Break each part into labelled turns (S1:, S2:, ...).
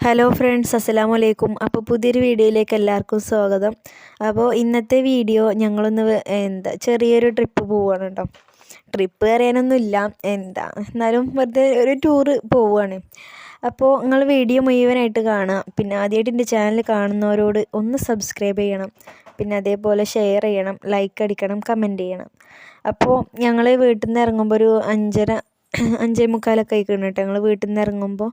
S1: Hello friends, അസ്സലാമലൈക്കും. അപ്പോൾ പുതിയൊരു വീഡിയോയിലേക്ക് എല്ലാവർക്കും സ്വാഗതം. അപ്പോൾ ഇന്നത്തെ വീഡിയോ ഞങ്ങളൊന്ന് ചെറിയൊരു ട്രിപ്പ് പോവുകയാണ് കേട്ടോ. ട്രിപ്പ് അറിയാനൊന്നുമില്ല, എന്നാലും വെറുതെ ഒരു ടൂറ് പോവുകയാണ്. അപ്പോൾ നിങ്ങൾ വീഡിയോ മുഴുവനായിട്ട് കാണുക. പിന്നെ ആദ്യമായിട്ട് എൻ്റെ ചാനൽ കാണുന്നവരോട് ഒന്ന് സബ്സ്ക്രൈബ് ചെയ്യണം. പിന്നെ അതേപോലെ ഷെയർ ചെയ്യണം, ലൈക്ക് അടിക്കണം, കമൻറ്റ് ചെയ്യണം. അപ്പോൾ ഞങ്ങൾ വീട്ടിൽ നിന്ന് ഇറങ്ങുമ്പോൾ ഒരു 5:45 ആയിക്കണം കേട്ടോ. ഞങ്ങൾ വീട്ടിൽ നിന്ന് ഇറങ്ങുമ്പോൾ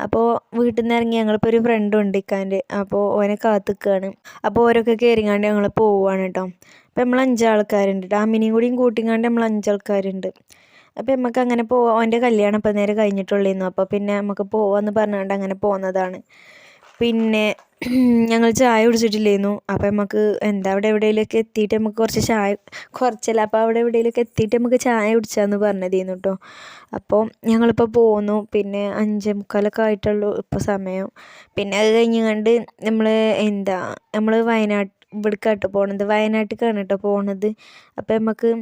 S1: അപ്പോൾ വീട്ടിൽ നിന്ന് ഇറങ്ങി ഞങ്ങളിപ്പോൾ ഒരു ഫ്രണ്ടുണ്ട് ഇക്കാൻ്റെ. അപ്പോൾ ഓനെ കാത്തിക്കുകയാണ്. അപ്പോൾ ഓരൊക്കെ കയറിങ്ങാണ്ട് ഞങ്ങൾ പോവുകയാണ് കേട്ടോ. അപ്പോൾ നമ്മൾ 5 ആൾക്കാരുണ്ട് കേട്ടോ. അമ്മിനെയും കൂടിയും കൂട്ടിങ്ങാണ്ട് നമ്മൾ 5 ആൾക്കാരുണ്ട്. അപ്പോൾ നമുക്ക് അങ്ങനെ പോവാം. ഓൻ്റെ കല്യാണം ഇപ്പം നേരെ കഴിഞ്ഞിട്ടുള്ളായിരുന്നു. അപ്പോൾ പിന്നെ നമുക്ക് പോവാമെന്ന് പറഞ്ഞുകൊണ്ട് അങ്ങനെ പോകുന്നതാണ്. പിന്നെ ഞങ്ങൾ ചായ കുടിച്ചിട്ടില്ലായിരുന്നു. അപ്പോൾ നമുക്ക് അവിടെ എവിടെയെങ്കിലുമൊക്കെ എത്തിയിട്ട് നമുക്ക് കുറച്ചല്ല, അപ്പോൾ അവിടെ എവിടെയെങ്കിലുമൊക്കെ എത്തിയിട്ട് നമുക്ക് ചായ കുടിച്ചാന്ന് പറഞ്ഞതായിരുന്നു കേട്ടോ. അപ്പോൾ ഞങ്ങളിപ്പോൾ പോന്നു. പിന്നെ 5:45 ആയിട്ടുള്ളൂ ഇപ്പോൾ സമയം. പിന്നെ അത് കഴിഞ്ഞ് നമ്മൾ ഇവിടേക്കാട്ടോ പോണത്, വയനാട്ടിലേക്കാണ് കേട്ടോ പോണത്. അപ്പോൾ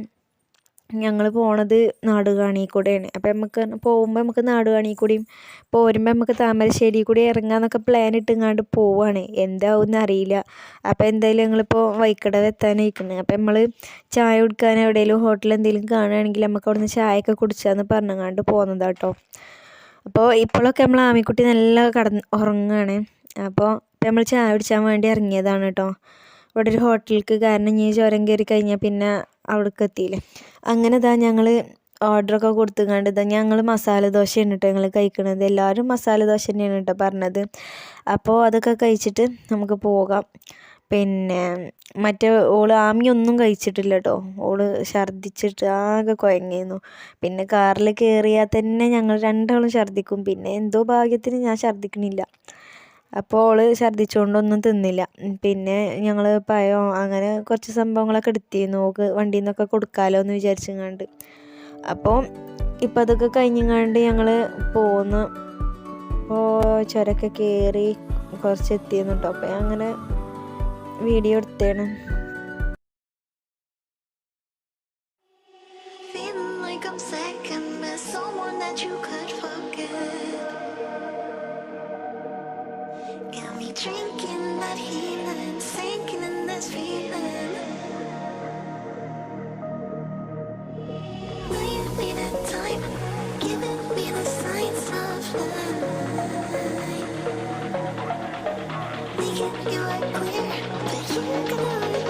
S1: ഞങ്ങൾ പോണത് നാടുകാണി കൂടെയാണ്. അപ്പോൾ പോകുമ്പോൾ നമുക്ക് നാടുകാണി കൂടിയും പോരുമ്പോൾ നമുക്ക് താമരശ്ശേരി കൂടി ഇറങ്ങാമെന്നൊക്കെ പ്ലാൻ ഇട്ടുങ്ങാണ്ട് പോവുകയാണ്. എന്താവുമെന്ന് അറിയില്ല. അപ്പോൾ എന്തായാലും ഞങ്ങളിപ്പോൾ വൈക്കടവ് എത്താനായിരിക്കുന്നത്. അപ്പോൾ നമ്മൾ ചായ കുടിക്കാൻ എവിടെയെങ്കിലും ഹോട്ടൽ എന്തെങ്കിലും കാണുകയാണെങ്കിൽ നമുക്ക് അവിടെ നിന്ന് ചായയൊക്കെ കുടിച്ചാന്ന് പറഞ്ഞങ്ങാണ്ട് പോകുന്നതാട്ടോ. അപ്പോൾ ഇപ്പോഴൊക്കെ നമ്മൾ ആമിക്കുട്ടി നല്ല ഉറങ്ങുകയാണ്. അപ്പോൾ നമ്മൾ ചായ കുടിച്ചാൻ വേണ്ടി ഇറങ്ങിയതാണ് കേട്ടോ ഇവിടെ ഒരു ഹോട്ടലിലേക്ക്. കാരണം ഇനി ചുരം കയറി കഴിഞ്ഞാൽ പിന്നെ അവിടേക്ക് എത്തിയില്ലേ. അങ്ങനെ ഞങ്ങൾ ഓർഡറൊക്കെ കൊടുത്തുകൊണ്ട് ഞങ്ങൾ മസാല ദോശയാണ് കേട്ടോ ഞങ്ങൾ കഴിക്കണത്. എല്ലാവരും മസാല ദോശ തന്നെയാണ് കേട്ടോ പറഞ്ഞത്. അപ്പോൾ അതൊക്കെ കഴിച്ചിട്ട് നമുക്ക് പോകാം. പിന്നെ ആമിയൊന്നും കഴിച്ചിട്ടില്ല കേട്ടോ. ഛർദ്ദിച്ചിട്ട് ആകെ കുഴങ്ങിയിരുന്നു. പിന്നെ കാറിൽ കയറിയാൽ തന്നെ ഞങ്ങൾ രണ്ടാളും ഛർദ്ദിക്കും. പിന്നെ എന്തോ ഭാഗ്യത്തിന് ഞാൻ ഛർദ്ദിക്കണില്ല. അപ്പോൾ ഛർദ്ദിച്ചുകൊണ്ടൊന്നും തിന്നില്ല. പിന്നെ ഞങ്ങൾ പഴം അങ്ങനെ കുറച്ച് സംഭവങ്ങളൊക്കെ എടുത്തിരുന്നു. വണ്ടിയിൽ നിന്നൊക്കെ കൊടുക്കാമല്ലോ എന്ന് വിചാരിച്ചങ്ങാണ്ട്. അപ്പോൾ ഇപ്പം അതൊക്കെ കഴിഞ്ഞങ്ങാണ്ട് ഞങ്ങൾ പോന്നു. അപ്പോൾ ചുരമൊക്കെ കയറി കുറച്ച് എത്തിയിരുന്നു കേട്ടോ. അപ്പോൾ അങ്ങനെ video എടുത്തേണ്.
S2: Drinking that healing, sinking in this feeling. Leave me the time, giving me the signs of life. Making you clear that you're gonna